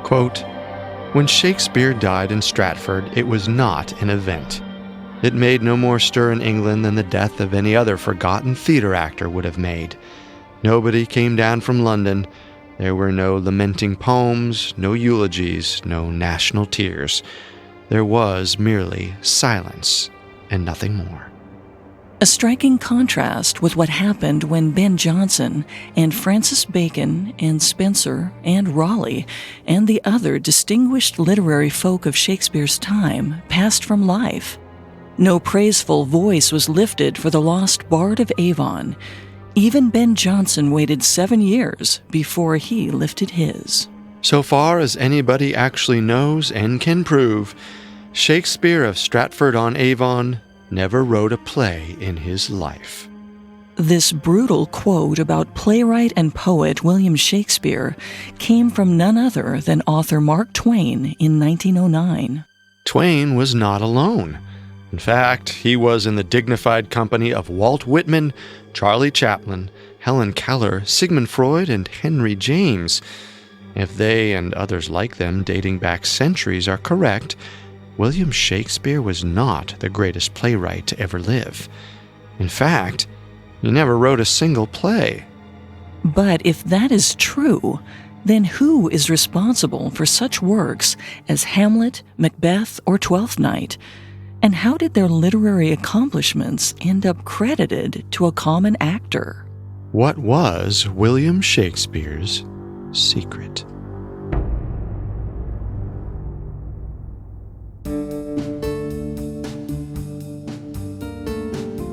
Quote, "When Shakespeare died in Stratford, it was not an event. It made no more stir in England than the death of any other forgotten theatre actor would have made. Nobody came down from London. There were no lamenting poems, no eulogies, no national tears. There was merely silence and nothing more." A striking contrast with what happened when Ben Jonson and Francis Bacon and Spenser and Raleigh and the other distinguished literary folk of Shakespeare's time passed from life. No praiseful voice was lifted for the lost Bard of Avon. Even Ben Jonson waited 7 years before he lifted his. So far as anybody actually knows and can prove, Shakespeare of Stratford-on-Avon never wrote a play in his life. This brutal quote about playwright and poet William Shakespeare came from none other than author Mark Twain in 1909. Twain was not alone. In fact, he was in the dignified company of Walt Whitman, Charlie Chaplin, Helen Keller, Sigmund Freud, and Henry James. If they and others like them dating back centuries are correct, William Shakespeare was not the greatest playwright to ever live. In fact, he never wrote a single play. But if that is true, then who is responsible for such works as Hamlet, Macbeth, or Twelfth Night? And how did their literary accomplishments end up credited to a common actor? What was William Shakespeare's secret?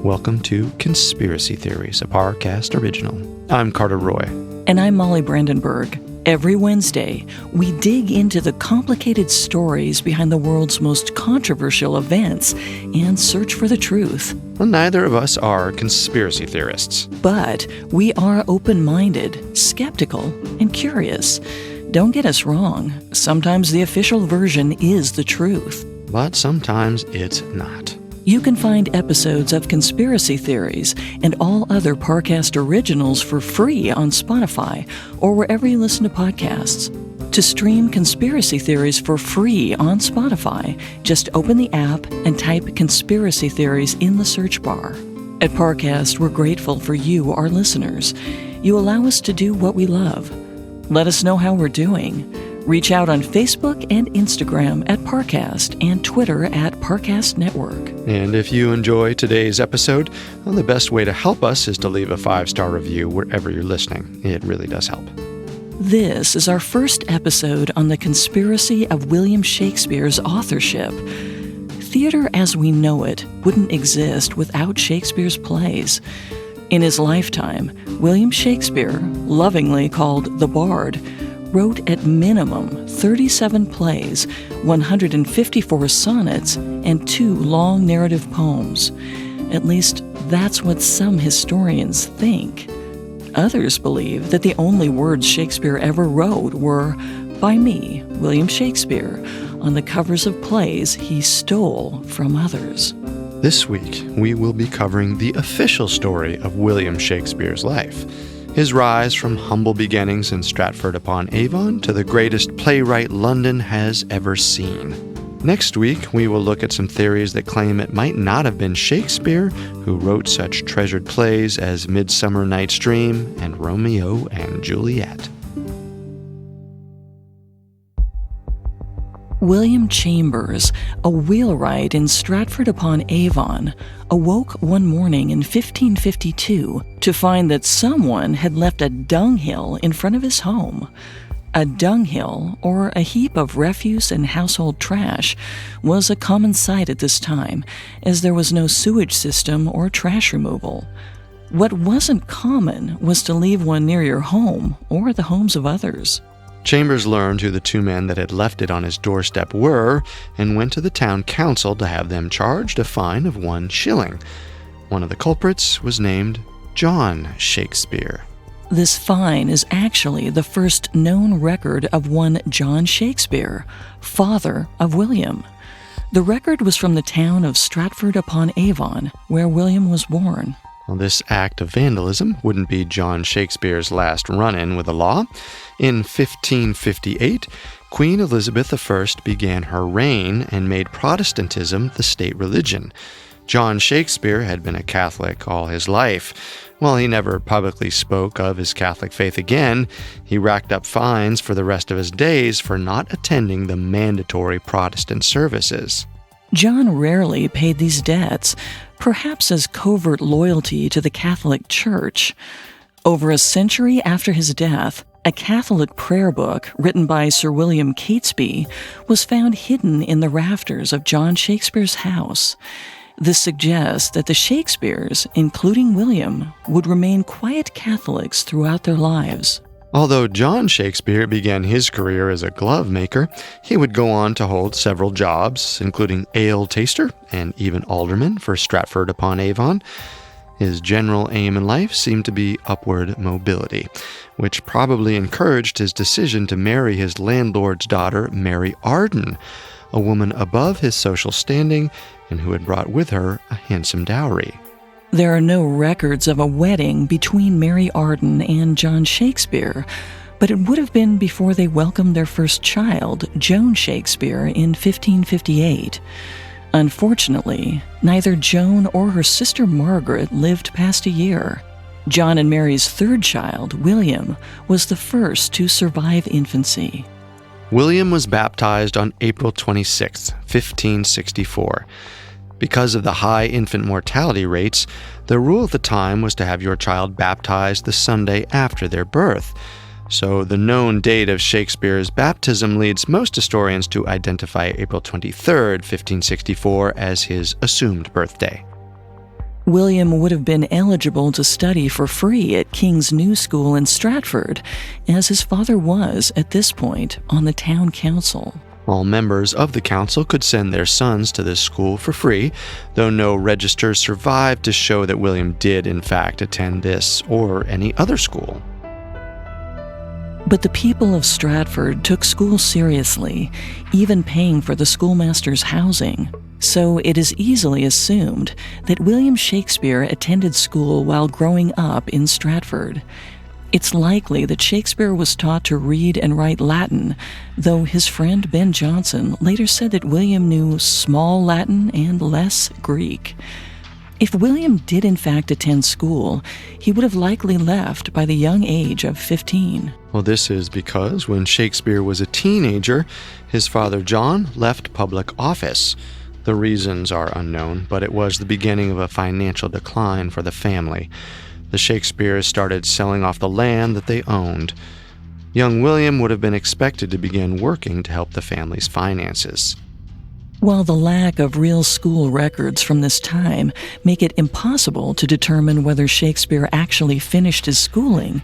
Welcome to Conspiracy Theories, a Parcast original. I'm Carter Roy. And I'm Molly Brandenburg. Every Wednesday, we dig into the complicated stories behind the world's most controversial events and search for the truth. Well, neither of us are conspiracy theorists. But we are open-minded, skeptical, and curious. Don't get us wrong. Sometimes the official version is the truth. But sometimes it's not. You can find episodes of Conspiracy Theories and all other Parcast originals for free on Spotify or wherever you listen to podcasts. To stream Conspiracy Theories for free on Spotify, just open the app and type Conspiracy Theories in the search bar. At Parcast, we're grateful for you, our listeners. You allow us to do what we love. Let us know how we're doing. Reach out on Facebook and Instagram at Parcast and Twitter at Parcast Network. And if you enjoy today's episode, well, the best way to help us is to leave a 5-star review wherever you're listening. It really does help. This is our first episode on the conspiracy of William Shakespeare's authorship. Theater as we know it wouldn't exist without Shakespeare's plays. In his lifetime, William Shakespeare, lovingly called the Bard, wrote at minimum 37 plays, 154 sonnets, and 2 long narrative poems. At least that's what some historians think. Others believe that the only words Shakespeare ever wrote were, "By me, William Shakespeare," on the covers of plays he stole from others. This week, we will be covering the official story of William Shakespeare's life. His rise from humble beginnings in Stratford-upon-Avon to the greatest playwright London has ever seen. Next week, we will look at some theories that claim it might not have been Shakespeare who wrote such treasured plays as Midsummer Night's Dream and Romeo and Juliet. William Chambers, a wheelwright in Stratford-upon-Avon, awoke one morning in 1552 to find that someone had left a dunghill in front of his home. A dunghill, or a heap of refuse and household trash, was a common sight at this time, as there was no sewage system or trash removal. What wasn't common was to leave one near your home or the homes of others. Chambers learned who the 2 men that had left it on his doorstep were and went to the town council to have them charged a fine of 1 shilling. One of the culprits was named John Shakespeare. This fine is actually the first known record of one John Shakespeare, father of William. The record was from the town of Stratford-upon-Avon, where William was born. Well, this act of vandalism wouldn't be John Shakespeare's last run-in with the law. In 1558, Queen Elizabeth I began her reign and made Protestantism the state religion. John Shakespeare had been a Catholic all his life. While he never publicly spoke of his Catholic faith again, he racked up fines for the rest of his days for not attending the mandatory Protestant services. John rarely paid these debts, perhaps as covert loyalty to the Catholic Church. Over a century after his death, a Catholic prayer book written by Sir William Catesby was found hidden in the rafters of John Shakespeare's house. This suggests that the Shakespeares, including William, would remain quiet Catholics throughout their lives. Although John Shakespeare began his career as a glove maker, he would go on to hold several jobs, including ale taster and even alderman for Stratford-upon-Avon. His general aim in life seemed to be upward mobility, which probably encouraged his decision to marry his landlord's daughter, Mary Arden, a woman above his social standing and who had brought with her a handsome dowry. There are no records of a wedding between Mary Arden and John Shakespeare, but it would have been before they welcomed their first child, Joan Shakespeare, in 1558. Unfortunately, neither Joan or her sister Margaret lived past a year. John and Mary's third child, William, was the first to survive infancy. William was baptized on April 26, 1564. Because of the high infant mortality rates, the rule at the time was to have your child baptized the Sunday after their birth. So the known date of Shakespeare's baptism leads most historians to identify April 23, 1564 as his assumed birthday. William would have been eligible to study for free at King's New School in Stratford, as his father was, at this point, on the town council. All members of the council could send their sons to this school for free, though no registers survived to show that William did, in fact, attend this or any other school. But the people of Stratford took school seriously, even paying for the schoolmaster's housing. So it is easily assumed that William Shakespeare attended school while growing up in Stratford. It's likely that Shakespeare was taught to read and write Latin, though his friend Ben Jonson later said that William knew small Latin and less Greek. If William did in fact attend school, he would have likely left by the young age of 15. Well, this is because when Shakespeare was a teenager, his father John left public office. The reasons are unknown, but it was the beginning of a financial decline for the family. The Shakespeares started selling off the land that they owned. Young William would have been expected to begin working to help the family's finances. While the lack of real school records from this time make it impossible to determine whether Shakespeare actually finished his schooling,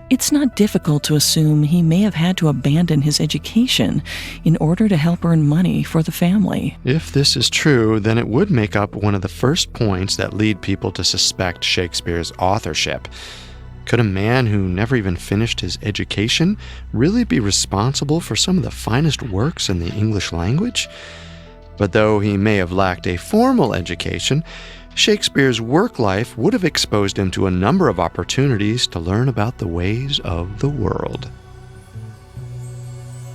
it's not difficult to assume he may have had to abandon his education in order to help earn money for the family. If this is true, then it would make up one of the first points that lead people to suspect Shakespeare's authorship. Could a man who never even finished his education really be responsible for some of the finest works in the English language? But though he may have lacked a formal education, Shakespeare's work life would have exposed him to a number of opportunities to learn about the ways of the world.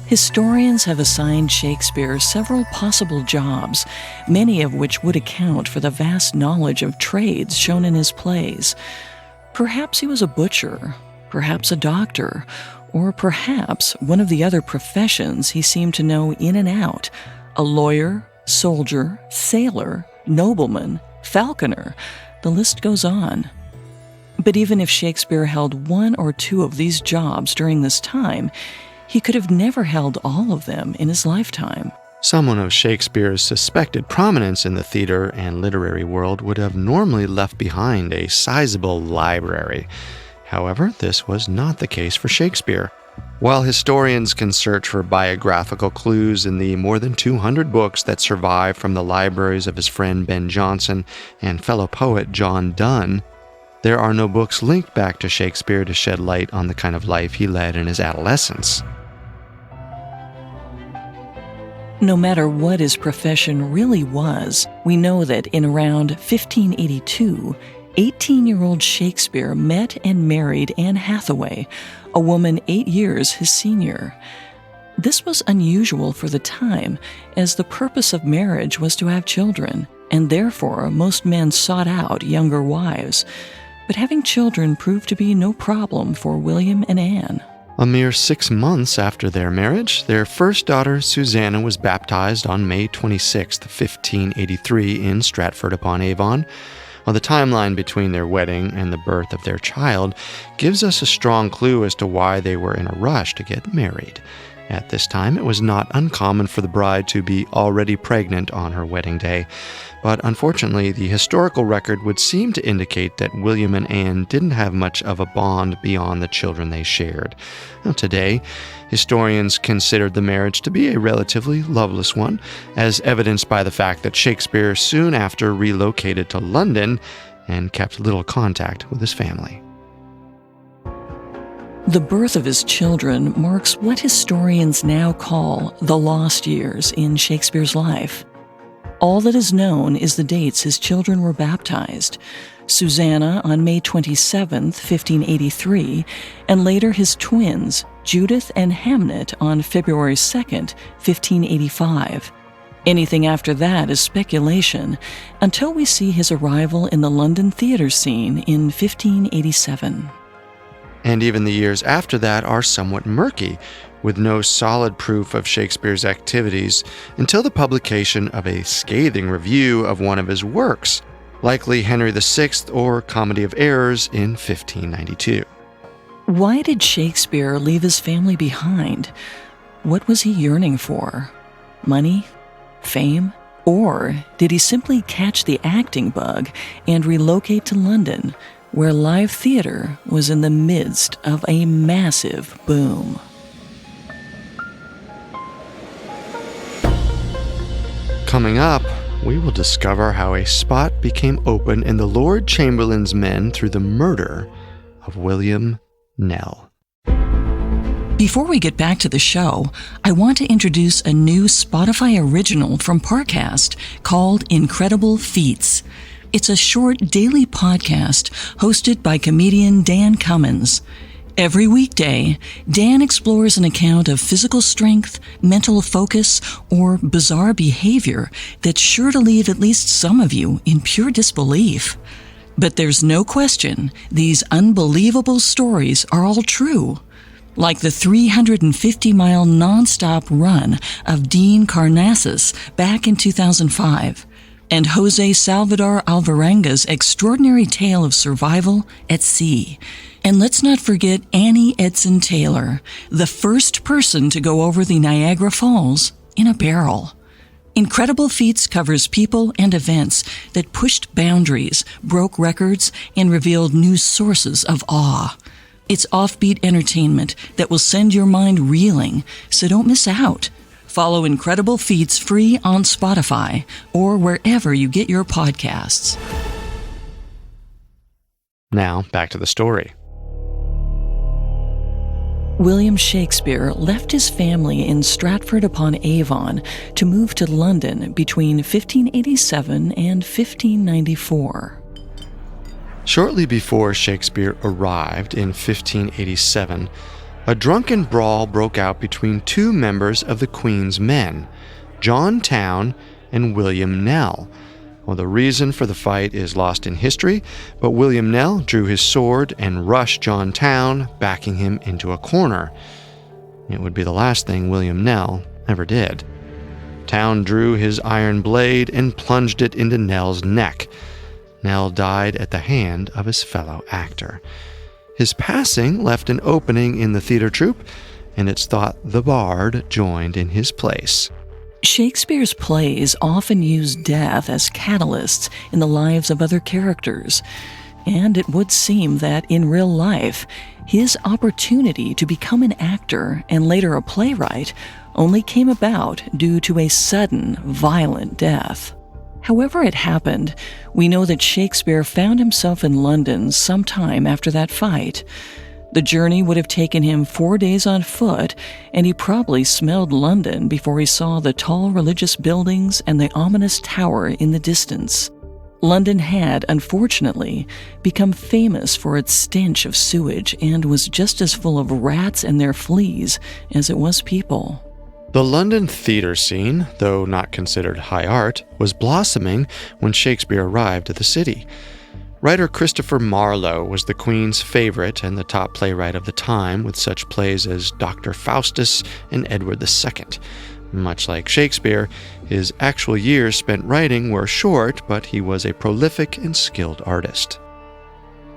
Historians have assigned Shakespeare several possible jobs, many of which would account for the vast knowledge of trades shown in his plays. Perhaps he was a butcher, perhaps a doctor, or perhaps one of the other professions he seemed to know in and out: a lawyer, soldier, sailor, nobleman, falconer. The list goes on. But even if Shakespeare held one or two of these jobs during this time, he could have never held all of them in his lifetime. Someone of Shakespeare's suspected prominence in the theater and literary world would have normally left behind a sizable library. However, this was not the case for Shakespeare. While historians can search for biographical clues in the more than 200 books that survive from the libraries of his friend Ben Jonson and fellow poet John Donne, there are no books linked back to Shakespeare to shed light on the kind of life he led in his adolescence. No matter what his profession really was, we know that in around 1582, 18-year-old Shakespeare met and married Anne Hathaway, a woman 8 years his senior. This was unusual for the time, as the purpose of marriage was to have children, and therefore most men sought out younger wives. But having children proved to be no problem for William and Anne. A mere 6 months after their marriage, their first daughter, Susanna, was baptized on May 26, 1583, in Stratford-upon-Avon. Well, the timeline between their wedding and the birth of their child gives us a strong clue as to why they were in a rush to get married. At this time, it was not uncommon for the bride to be already pregnant on her wedding day, but unfortunately, the historical record would seem to indicate that William and Anne didn't have much of a bond beyond the children they shared. Now, today, historians considered the marriage to be a relatively loveless one, as evidenced by the fact that Shakespeare soon after relocated to London and kept little contact with his family. The birth of his children marks what historians now call the lost years in Shakespeare's life. All that is known is the dates his children were baptized: Susanna on May 27, 1583, and later his twins, Judith and Hamnet, on February 2, 1585. Anything after that is speculation, until we see his arrival in the London theatre scene in 1587. And even the years after that are somewhat murky, with no solid proof of Shakespeare's activities until the publication of a scathing review of one of his works, likely Henry VI or Comedy of Errors in 1592. Why did Shakespeare leave his family behind? What was he yearning for? Money? Fame? Or did he simply catch the acting bug and relocate to London, where live theater was in the midst of a massive boom? Coming up, we will discover how a spot became open in the Lord Chamberlain's men through the murder of William Knell. Before we get back to the show, I want to introduce a new Spotify original from Parcast called Incredible Feats. It's a short daily podcast hosted by comedian Dan Cummins. Every weekday, Dan explores an account of physical strength, mental focus, or bizarre behavior that's sure to leave at least some of you in pure disbelief. But there's no question these unbelievable stories are all true. Like the 350-mile nonstop run of Dean Karnazes back in 2005, and Jose Salvador Alvarenga's extraordinary tale of survival at sea. And let's not forget Annie Edson Taylor, the first person to go over the Niagara Falls in a barrel. Incredible Feats covers people and events that pushed boundaries, broke records, and revealed new sources of awe. It's offbeat entertainment that will send your mind reeling, so don't miss out. Follow Incredible Feats free on Spotify or wherever you get your podcasts. Now, back to the story. William Shakespeare left his family in Stratford-upon-Avon to move to London between 1587 and 1594. Shortly before Shakespeare arrived in 1587, a drunken brawl broke out between two members of the Queen's men, John Towne and William Knell. Well, the reason for the fight is lost in history, but William Knell drew his sword and rushed John Towne, backing him into a corner. It would be the last thing William Knell ever did. Towne drew his iron blade and plunged it into Knell's neck. Knell died at the hand of his fellow actor. His passing left an opening in the theater troupe, and it's thought the bard joined in his place. Shakespeare's plays often use death as catalysts in the lives of other characters, and it would seem that in real life, his opportunity to become an actor and later a playwright only came about due to a sudden, violent death. However it happened, we know that Shakespeare found himself in London sometime after that fight. The journey would have taken him 4 days on foot, and he probably smelled London before he saw the tall religious buildings and the ominous tower in the distance. London had, unfortunately, become famous for its stench of sewage and was just as full of rats and their fleas as it was people. The London theatre scene, though not considered high art, was blossoming when Shakespeare arrived at the city. Writer Christopher Marlowe was the Queen's favorite and the top playwright of the time, with such plays as Dr. Faustus and Edward II. Much like Shakespeare, his actual years spent writing were short, but he was a prolific and skilled artist.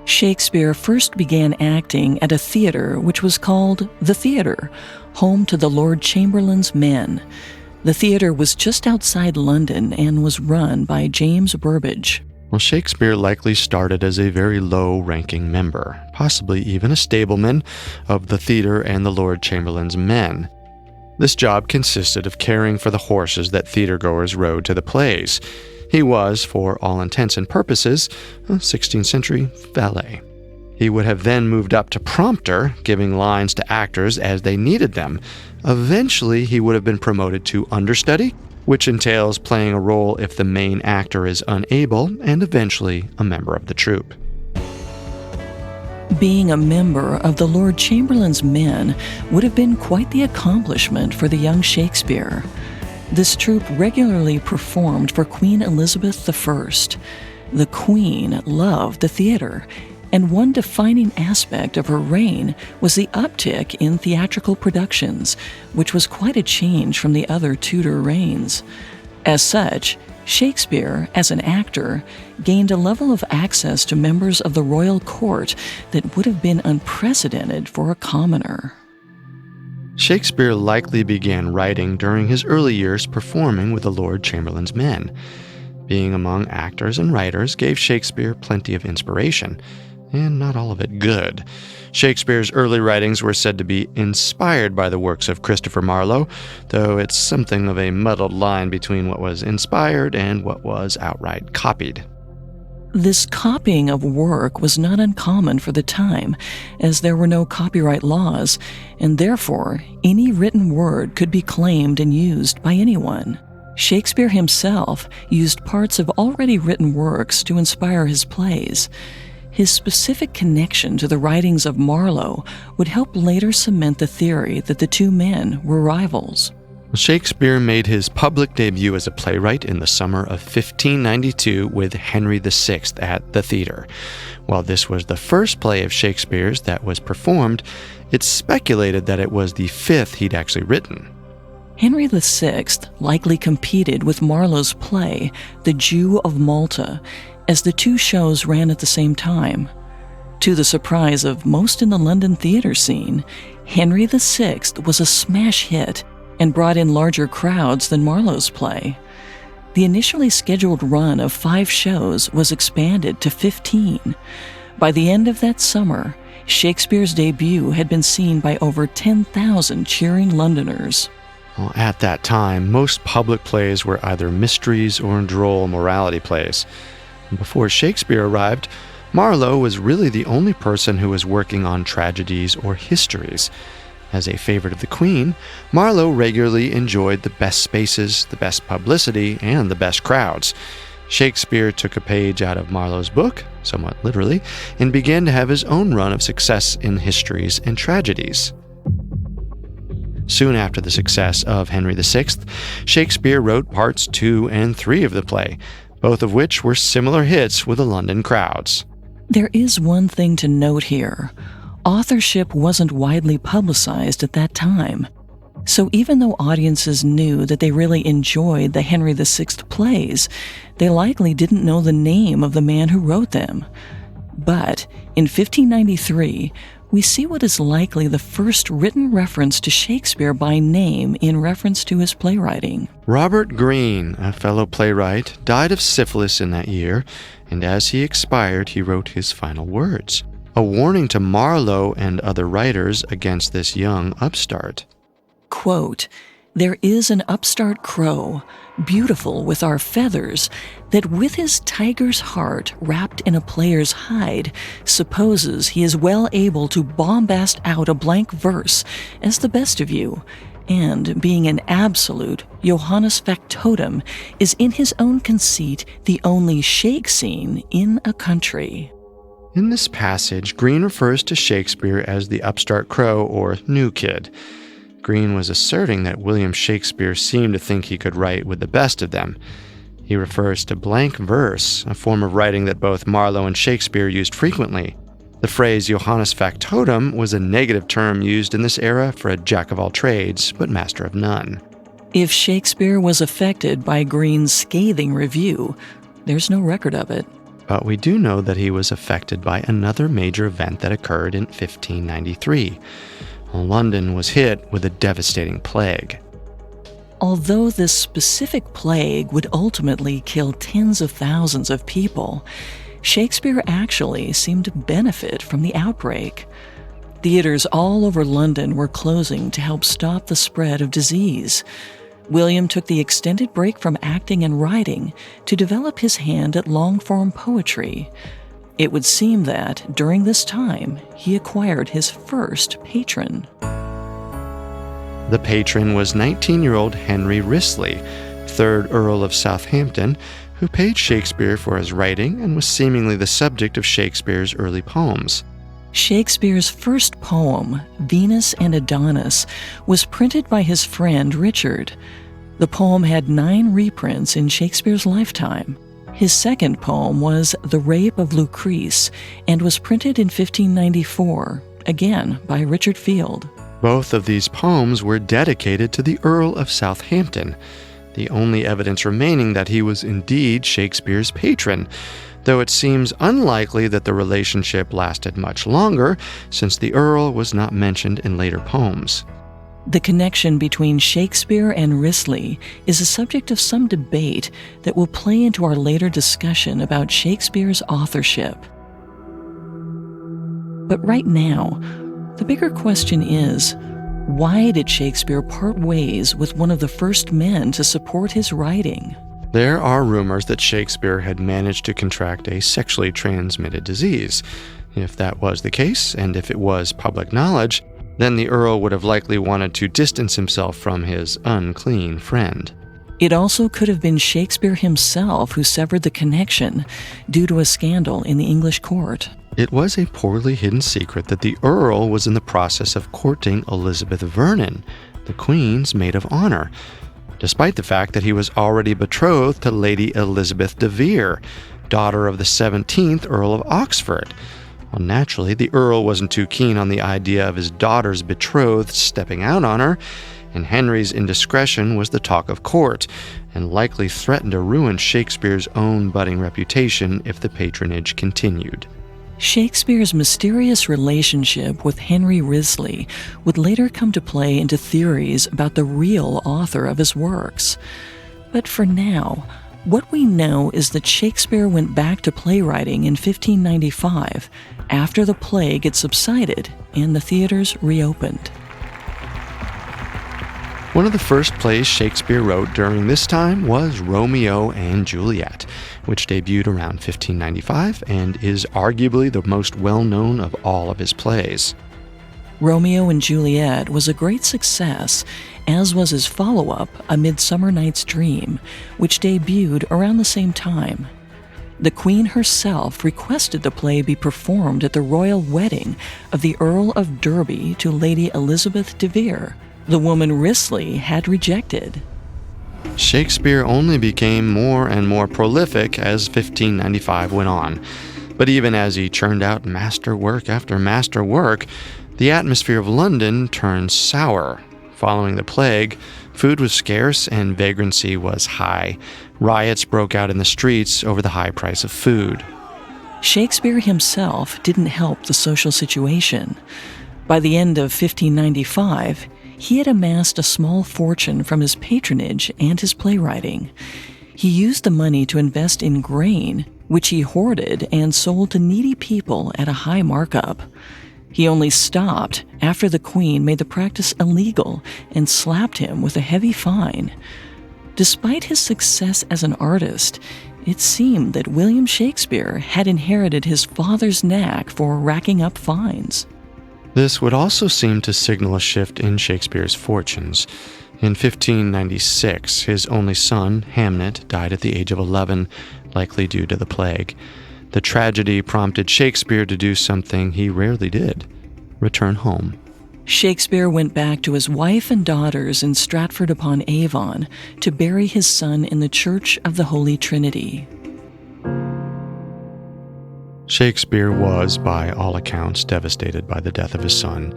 Shakespeare first began acting at a theater which was called The Theatre, home to the Lord Chamberlain's men. The theater was just outside London and was run by James Burbage. Well, Shakespeare likely started as a very low-ranking member, possibly even a stableman, of the theater and the Lord Chamberlain's men. This job consisted of caring for the horses that theatergoers rode to the plays. He was, for all intents and purposes, a 16th century valet. He would have then moved up to prompter, giving lines to actors as they needed them. Eventually, he would have been promoted to understudy, which entails playing a role if the main actor is unable, and eventually a member of the troupe. Being a member of the Lord Chamberlain's men would have been quite the accomplishment for the young Shakespeare. This troupe regularly performed for Queen Elizabeth I. The Queen loved the theater, and one defining aspect of her reign was the uptick in theatrical productions, which was quite a change from the other Tudor reigns. As such, Shakespeare, as an actor, gained a level of access to members of the royal court that would have been unprecedented for a commoner. Shakespeare likely began writing during his early years performing with the Lord Chamberlain's men. Being among actors and writers gave Shakespeare plenty of inspiration, and not all of it good. Shakespeare's early writings were said to be inspired by the works of Christopher Marlowe, though it's something of a muddled line between what was inspired and what was outright copied. This copying of work was not uncommon for the time, as there were no copyright laws, and therefore any written word could be claimed and used by anyone. Shakespeare himself used parts of already written works to inspire his plays. His specific connection to the writings of Marlowe would help later cement the theory that the two men were rivals. Shakespeare made his public debut as a playwright in the summer of 1592 with Henry VI at the theater. While this was the first play of Shakespeare's that was performed, it's speculated that it was the fifth he'd actually written. Henry VI likely competed with Marlowe's play, The Jew of Malta, as the two shows ran at the same time. To the surprise of most in the London theater scene, Henry VI was a smash hit and brought in larger crowds than Marlowe's play. The initially scheduled run of 5 shows was expanded to 15. By the end of that summer, Shakespeare's debut had been seen by over 10,000 cheering Londoners. Well, at that time, most public plays were either mysteries or droll morality plays. And before Shakespeare arrived, Marlowe was really the only person who was working on tragedies or histories. As a favorite of the Queen, Marlowe regularly enjoyed the best spaces, the best publicity, and the best crowds. Shakespeare took a page out of Marlowe's book, somewhat literally, and began to have his own run of success in histories and tragedies. Soon after the success of Henry VI, Shakespeare wrote parts 2 and 3 of the play, both of which were similar hits with the London crowds. There is one thing to note here. Authorship wasn't widely publicized at that time. So even though audiences knew that they really enjoyed the Henry VI plays, they likely didn't know the name of the man who wrote them. But in 1593, we see what is likely the first written reference to Shakespeare by name in reference to his playwriting. Robert Greene, a fellow playwright, died of syphilis in that year, and as he expired, he wrote his final words, a warning to Marlowe and other writers against this young upstart. Quote, "There is an upstart crow, beautiful with our feathers, that with his tiger's heart wrapped in a player's hide, supposes he is well able to bombast out a blank verse as the best of you, and being an absolute Johannes factotum, is in his own conceit the only shake scene in a country." In this passage, Greene refers to Shakespeare as the upstart crow or new kid. Greene was asserting that William Shakespeare seemed to think he could write with the best of them. He refers to blank verse, a form of writing that both Marlowe and Shakespeare used frequently. The phrase Johannes factotum was a negative term used in this era for a jack-of-all-trades, but master of none. If Shakespeare was affected by Greene's scathing review, there's no record of it. But we do know that he was affected by another major event that occurred in 1593. London was hit with a devastating plague. Although this specific plague would ultimately kill tens of thousands of people, Shakespeare actually seemed to benefit from the outbreak. Theaters all over London were closing to help stop the spread of disease. William took the extended break from acting and writing to develop his hand at long-form poetry. It would seem that, during this time, he acquired his first patron. The patron was 19-year-old Henry Risley, 3rd Earl of Southampton, who paid Shakespeare for his writing and was seemingly the subject of Shakespeare's early poems. Shakespeare's first poem, Venus and Adonis, was printed by his friend Richard. The poem had 9 reprints in Shakespeare's lifetime. His second poem was The Rape of Lucrece and was printed in 1594, again by Richard Field. Both of these poems were dedicated to the Earl of Southampton, the only evidence remaining that he was indeed Shakespeare's patron, though it seems unlikely that the relationship lasted much longer, since the Earl was not mentioned in later poems. The connection between Shakespeare and Risley is a subject of some debate that will play into our later discussion about Shakespeare's authorship. But right now, the bigger question is, why did Shakespeare part ways with one of the first men to support his writing? There are rumors that Shakespeare had managed to contract a sexually transmitted disease. If that was the case, and if it was public knowledge, then the Earl would have likely wanted to distance himself from his unclean friend. It also could have been Shakespeare himself who severed the connection due to a scandal in the English court. It was a poorly hidden secret that the Earl was in the process of courting Elizabeth Vernon, the Queen's maid of honor, despite the fact that he was already betrothed to Lady Elizabeth de Vere, daughter of the 17th Earl of Oxford. Well, naturally, the Earl wasn't too keen on the idea of his daughter's betrothed stepping out on her, and Henry's indiscretion was the talk of court, and likely threatened to ruin Shakespeare's own budding reputation if the patronage continued. Shakespeare's mysterious relationship with Henry Risley would later come to play into theories about the real author of his works. But for now, what we know is that Shakespeare went back to playwriting in 1595 after the plague had subsided and the theaters reopened. One of the first plays Shakespeare wrote during this time was Romeo and Juliet, which debuted around 1595 and is arguably the most well-known of all of his plays. Romeo and Juliet was a great success, as was his follow-up, A Midsummer Night's Dream, which debuted around the same time. The Queen herself requested the play be performed at the royal wedding of the Earl of Derby to Lady Elizabeth de Vere, the woman Risley had rejected. Shakespeare only became more and more prolific as 1595 went on, but even as he churned out masterwork after masterwork, the atmosphere of London turned sour. Following the plague, food was scarce and vagrancy was high. Riots broke out in the streets over the high price of food. Shakespeare himself didn't help the social situation. By the end of 1595, he had amassed a small fortune from his patronage and his playwriting. He used the money to invest in grain, which he hoarded and sold to needy people at a high markup. He only stopped after the Queen made the practice illegal and slapped him with a heavy fine. Despite his success as an artist, it seemed that William Shakespeare had inherited his father's knack for racking up fines. This would also seem to signal a shift in Shakespeare's fortunes. In 1596, his only son, Hamnet, died at the age of 11, likely due to the plague. The tragedy prompted Shakespeare to do something he rarely did: return home. Shakespeare went back to his wife and daughters in Stratford-upon-Avon to bury his son in the Church of the Holy Trinity. Shakespeare was, by all accounts, devastated by the death of his son.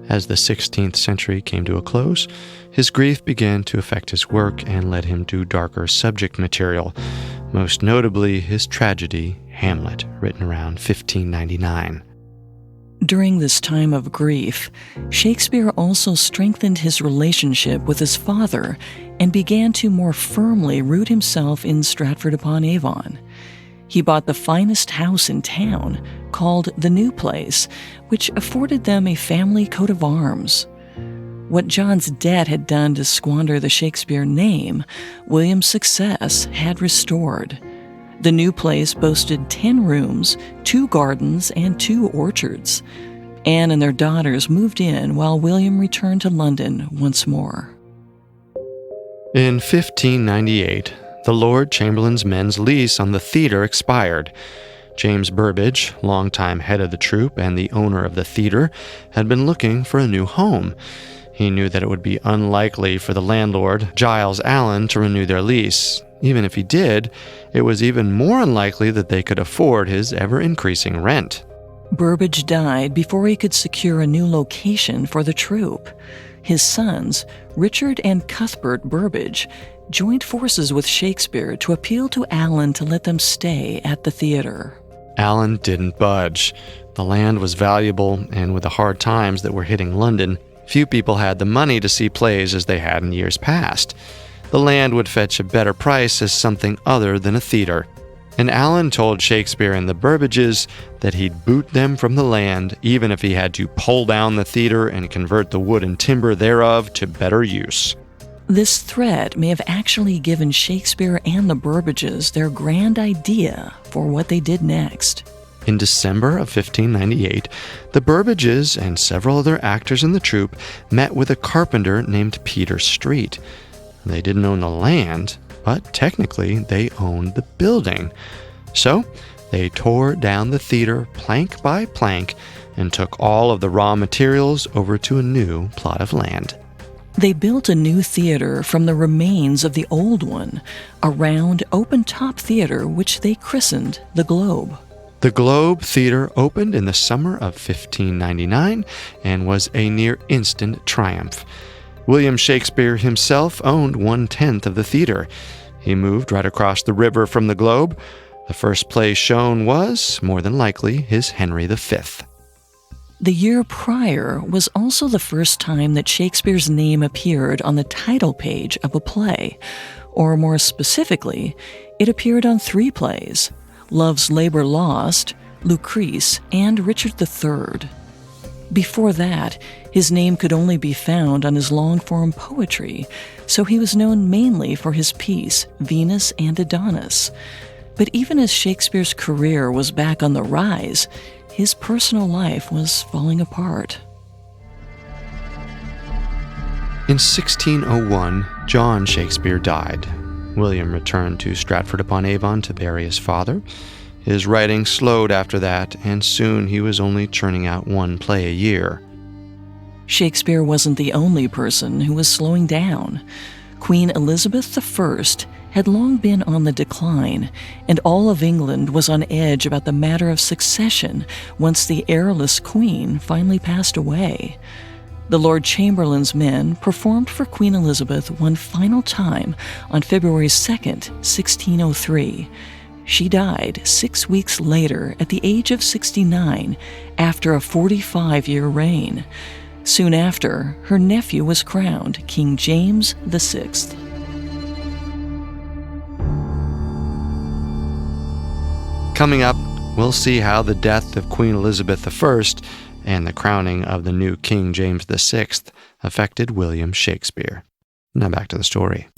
As the 16th century came to a close, his grief began to affect his work and led him to darker subject material, most notably his tragedy, Hamlet, written around 1599. During this time of grief, Shakespeare also strengthened his relationship with his father and began to more firmly root himself in Stratford-upon-Avon. He bought the finest house in town, called the New Place, which afforded them a family coat of arms. What John's debt had done to squander the Shakespeare name, William's success had restored. The New Place boasted 10 rooms, 2 gardens, and 2 orchards. Anne and their daughters moved in while William returned to London once more. In 1598, the Lord Chamberlain's men's lease on the theatre expired. James Burbage, longtime head of the troupe and the owner of the theatre, had been looking for a new home. He knew that it would be unlikely for the landlord, Giles Allen, to renew their lease. Even if he did, it was even more unlikely that they could afford his ever-increasing rent. Burbage died before he could secure a new location for the troupe. His sons, Richard and Cuthbert Burbage, joined forces with Shakespeare to appeal to Allen to let them stay at the theater. Allen didn't budge. The land was valuable, and with the hard times that were hitting London, few people had the money to see plays as they had in years past. The land would fetch a better price as something other than a theater. And Allen told Shakespeare and the Burbages that he'd boot them from the land, even if he had to pull down the theater and convert the wood and timber thereof to better use. This threat may have actually given Shakespeare and the Burbages their grand idea for what they did next. In December of 1598, the Burbages and several other actors in the troupe met with a carpenter named Peter Street. They didn't own the land, but technically they owned the building. So they tore down the theater plank by plank and took all of the raw materials over to a new plot of land. They built a new theater from the remains of the old one, a round, open-top theater which they christened the Globe. The Globe Theater opened in the summer of 1599 and was a near-instant triumph. William Shakespeare himself owned 1/10 of the theater. He moved right across the river from the Globe. The first play shown was, more than likely, his Henry V. The year prior was also the first time that Shakespeare's name appeared on the title page of a play, or more specifically, it appeared on 3 plays: Love's Labour Lost, Lucrece, and Richard III. Before that, his name could only be found on his long-form poetry, so he was known mainly for his piece, Venus and Adonis. But even as Shakespeare's career was back on the rise, his personal life was falling apart. In 1601, John Shakespeare died. William returned to Stratford-upon-Avon to bury his father. His writing slowed after that, and soon he was only churning out 1 play a year. Shakespeare wasn't the only person who was slowing down. Queen Elizabeth I had long been on the decline, and all of England was on edge about the matter of succession once the heirless queen finally passed away. The Lord Chamberlain's men performed for Queen Elizabeth one final time on February 2nd, 1603. She died 6 weeks later at the age of 69 after a 45-year reign. Soon after, her nephew was crowned King James VI. Coming up, we'll see how the death of Queen Elizabeth I and the crowning of the new King James VI affected William Shakespeare. Now back to the story.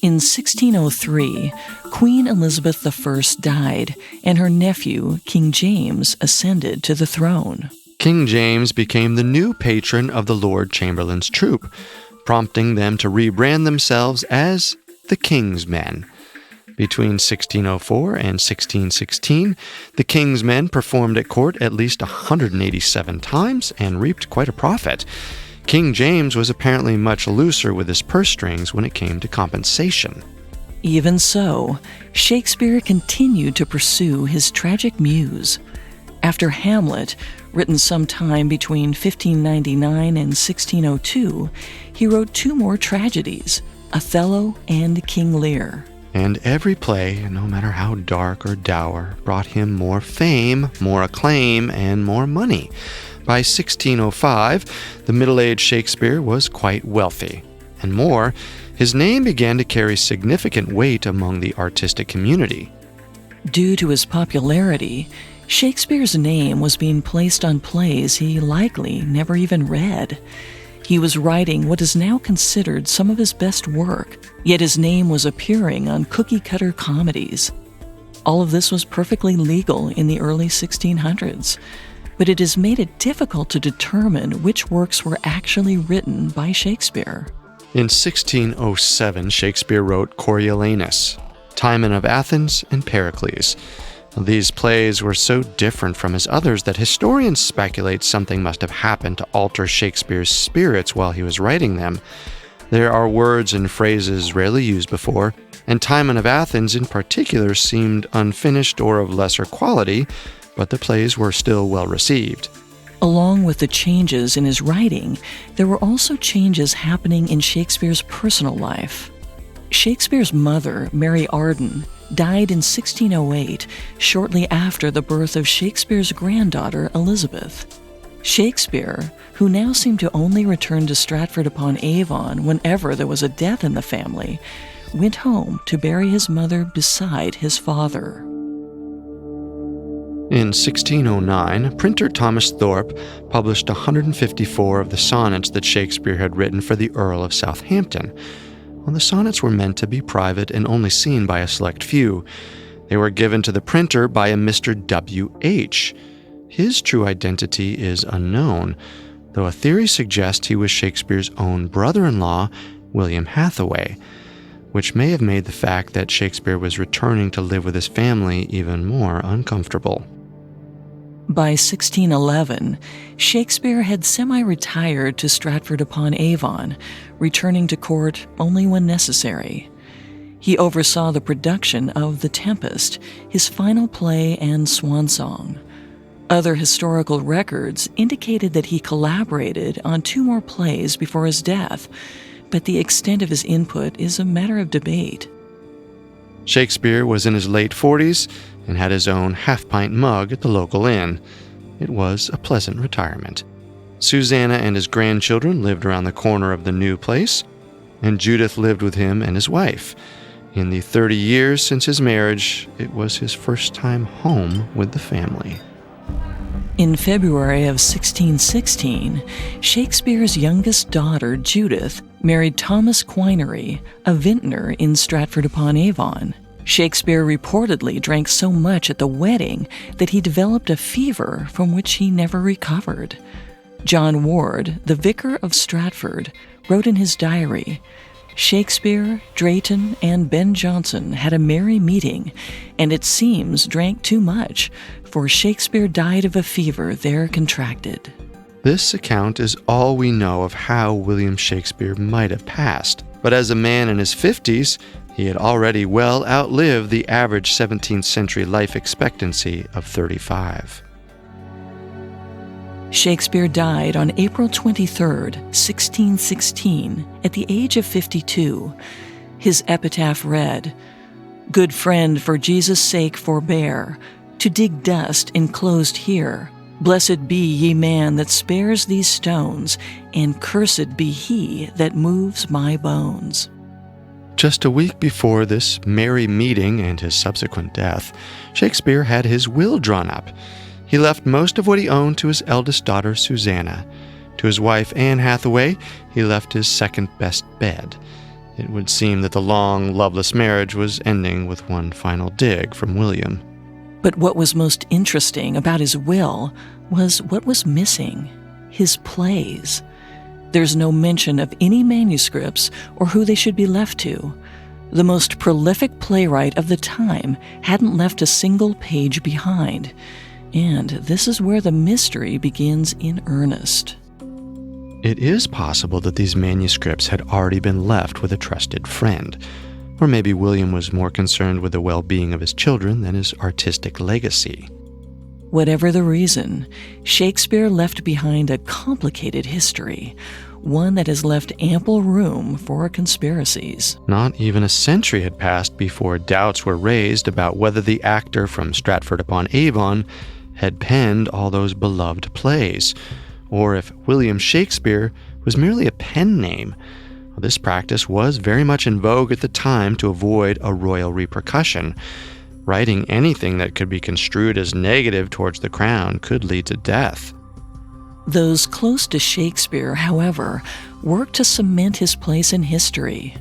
In 1603, Queen Elizabeth I died, and her nephew, King James, ascended to the throne. King James became the new patron of the Lord Chamberlain's troupe, prompting them to rebrand themselves as the King's Men. Between 1604 and 1616, the king's men performed at court at least 187 times and reaped quite a profit. King James was apparently much looser with his purse strings when it came to compensation. Even so, Shakespeare continued to pursue his tragic muse. After Hamlet, written sometime between 1599 and 1602, he wrote two more tragedies, Othello and King Lear. And every play, no matter how dark or dour, brought him more fame, more acclaim, and more money. By 1605, the middle-aged Shakespeare was quite wealthy. And more, his name began to carry significant weight among the artistic community. Due to his popularity, Shakespeare's name was being placed on plays he likely never even read. He was writing what is now considered some of his best work, yet his name was appearing on cookie-cutter comedies. All of this was perfectly legal in the early 1600s, but it has made it difficult to determine which works were actually written by Shakespeare. In 1607, Shakespeare wrote Coriolanus, Timon of Athens, and Pericles. These plays were so different from his others that historians speculate something must have happened to alter Shakespeare's spirits while he was writing them. There are words and phrases rarely used before, and Timon of Athens in particular seemed unfinished or of lesser quality, but the plays were still well received. Along with the changes in his writing, there were also changes happening in Shakespeare's personal life. Shakespeare's mother, Mary Arden, died in 1608, shortly after the birth of Shakespeare's granddaughter, Elizabeth. Shakespeare, who now seemed to only return to Stratford-upon-Avon whenever there was a death in the family, went home to bury his mother beside his father. In 1609, printer Thomas Thorpe published 154 of the sonnets that Shakespeare had written for the Earl of Southampton. Well, the sonnets were meant to be private and only seen by a select few. They were given to the printer by a Mr. W.H. His true identity is unknown, though a theory suggests he was Shakespeare's own brother-in-law, William Hathaway, which may have made the fact that Shakespeare was returning to live with his family even more uncomfortable. By 1611, Shakespeare had semi-retired to Stratford-upon-Avon, returning to court only when necessary. He oversaw the production of The Tempest, his final play and swan song. Other historical records indicated that he collaborated on two more plays before his death, but the extent of his input is a matter of debate. Shakespeare was in his late 40s and had his own half-pint mug at the local inn. It was a pleasant retirement. Susanna and his grandchildren lived around the corner of the new place, and Judith lived with him and his wife. In the 30 years since his marriage, it was his first time home with the family. In February of 1616, Shakespeare's youngest daughter, Judith, married Thomas Quinery, a vintner in Stratford-upon-Avon. Shakespeare reportedly drank so much at the wedding that he developed a fever from which he never recovered. John Ward, the vicar of Stratford, wrote in his diary, "Shakespeare, Drayton, and Ben Jonson had a merry meeting, and it seems drank too much, for Shakespeare died of a fever there contracted." This account is all we know of how William Shakespeare might have passed, but as a man in his 50s, he had already well outlived the average 17th century life expectancy of 35. Shakespeare died on April 23, 1616, at the age of 52. His epitaph read, "Good friend, for Jesus' sake forbear, to dig dust enclosed here. Blessed be ye man that spares these stones, and cursed be he that moves my bones." Just a week before this merry meeting and his subsequent death, Shakespeare had his will drawn up. He left most of what he owned to his eldest daughter, Susanna. To his wife, Anne Hathaway, he left his second-best bed. It would seem that the long, loveless marriage was ending with one final dig from William. But what was most interesting about his will was what was missing: his plays. There's no mention of any manuscripts or who they should be left to. The most prolific playwright of the time hadn't left a single page behind. And this is where the mystery begins in earnest. It is possible that these manuscripts had already been left with a trusted friend. Or maybe William was more concerned with the well-being of his children than his artistic legacy. Whatever the reason, Shakespeare left behind a complicated history, one that has left ample room for conspiracies. Not even a century had passed before doubts were raised about whether the actor from Stratford-upon-Avon had penned all those beloved plays, or if William Shakespeare was merely a pen name. This practice was very much in vogue at the time to avoid a royal repercussion. Writing anything that could be construed as negative towards the crown could lead to death. Those close to Shakespeare, however, worked to cement his place in history.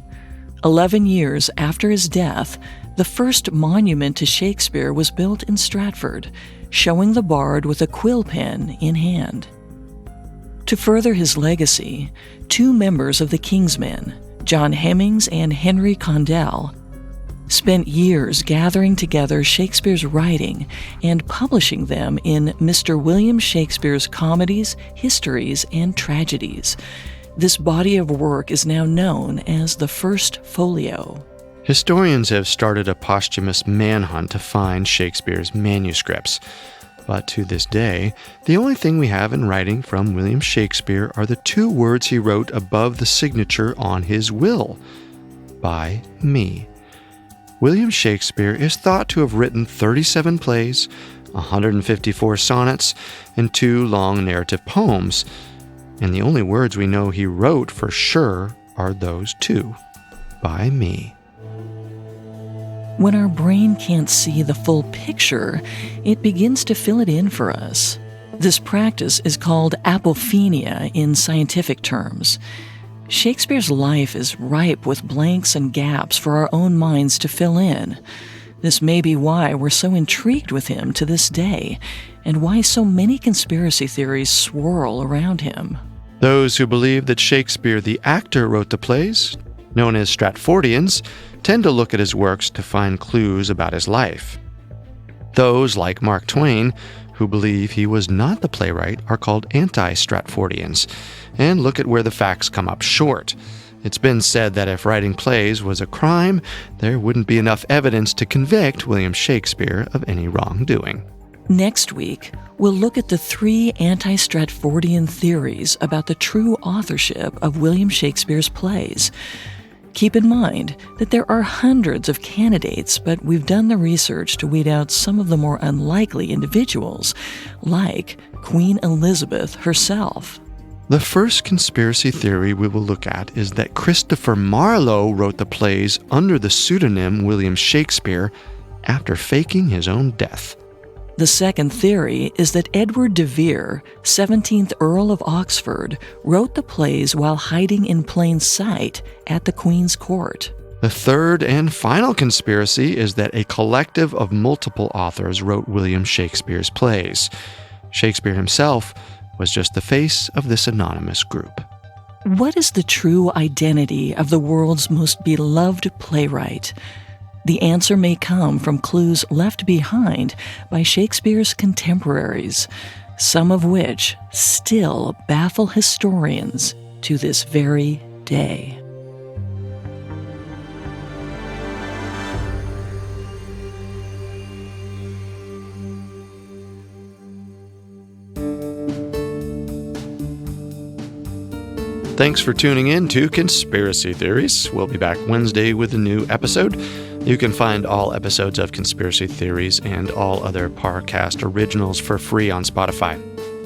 11 years after his death, the first monument to Shakespeare was built in Stratford, showing the bard with a quill pen in hand. To further his legacy, two members of the King's Men, John Hemmings and Henry Condell, spent years gathering together Shakespeare's writing and publishing them in Mr. William Shakespeare's comedies, histories, and tragedies. This body of work is now known as the First Folio. Historians have started a posthumous manhunt to find Shakespeare's manuscripts. But to this day, the only thing we have in writing from William Shakespeare are the two words he wrote above the signature on his will: by me. William Shakespeare is thought to have written 37 plays, 154 sonnets, and 2 long narrative poems, and the only words we know he wrote for sure are those two: by me. When our brain can't see the full picture, it begins to fill it in for us. This practice is called apophenia in scientific terms. Shakespeare's life is ripe with blanks and gaps for our own minds to fill in. This may be why we're so intrigued with him to this day, and why so many conspiracy theories swirl around him. Those who believe that Shakespeare the actor wrote the plays, known as Stratfordians, tend to look at his works to find clues about his life. Those, like Mark Twain, who believe he was not the playwright, are called anti-Stratfordians, and look at where the facts come up short. It's been said that if writing plays was a crime, there wouldn't be enough evidence to convict William Shakespeare of any wrongdoing. Next week, we'll look at the 3 anti-Stratfordian theories about the true authorship of William Shakespeare's plays. Keep in mind that there are hundreds of candidates, but we've done the research to weed out some of the more unlikely individuals, like Queen Elizabeth herself. The first conspiracy theory we will look at is that Christopher Marlowe wrote the plays under the pseudonym William Shakespeare after faking his own death. The second theory is that Edward de Vere, 17th Earl of Oxford, wrote the plays while hiding in plain sight at the Queen's court. The third and final conspiracy is that a collective of multiple authors wrote William Shakespeare's plays. Shakespeare himself was just the face of this anonymous group. What is the true identity of the world's most beloved playwright? The answer may come from clues left behind by Shakespeare's contemporaries, some of which still baffle historians to this very day. Thanks for tuning in to Conspiracy Theories. We'll be back Wednesday with a new episode. You can find all episodes of Conspiracy Theories and all other Parcast originals for free on Spotify.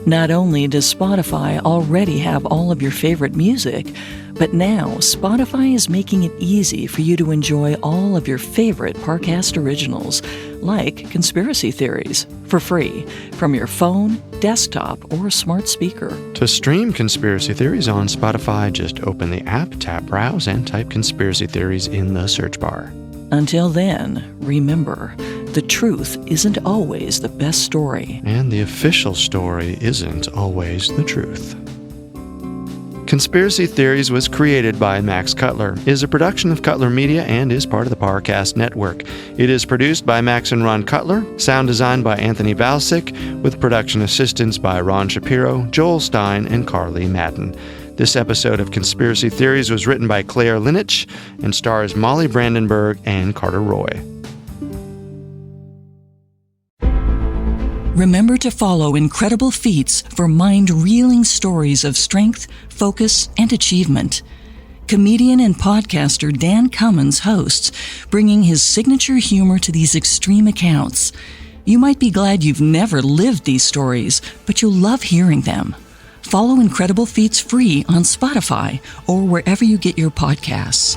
Not only does Spotify already have all of your favorite music, but now Spotify is making it easy for you to enjoy all of your favorite Parcast originals, like Conspiracy Theories, for free from your phone, desktop, or smart speaker. To stream Conspiracy Theories on Spotify, just open the app, tap Browse, and type Conspiracy Theories in the search bar. Until then, remember, the truth isn't always the best story. And the official story isn't always the truth. Conspiracy Theories was created by Max Cutler, is a production of Cutler Media, and is part of the Parcast Network. It is produced by Max and Ron Cutler, sound designed by Anthony Valsic, with production assistance by Ron Shapiro, Joel Stein, and Carly Madden. This episode of Conspiracy Theories was written by Claire Linich and stars Molly Brandenburg and Carter Roy. Remember to follow Incredible Feats for mind-reeling stories of strength, focus, and achievement. Comedian and podcaster Dan Cummins hosts, bringing his signature humor to these extreme accounts. You might be glad you've never lived these stories, but you'll love hearing them. Follow Incredible Feats free on Spotify or wherever you get your podcasts.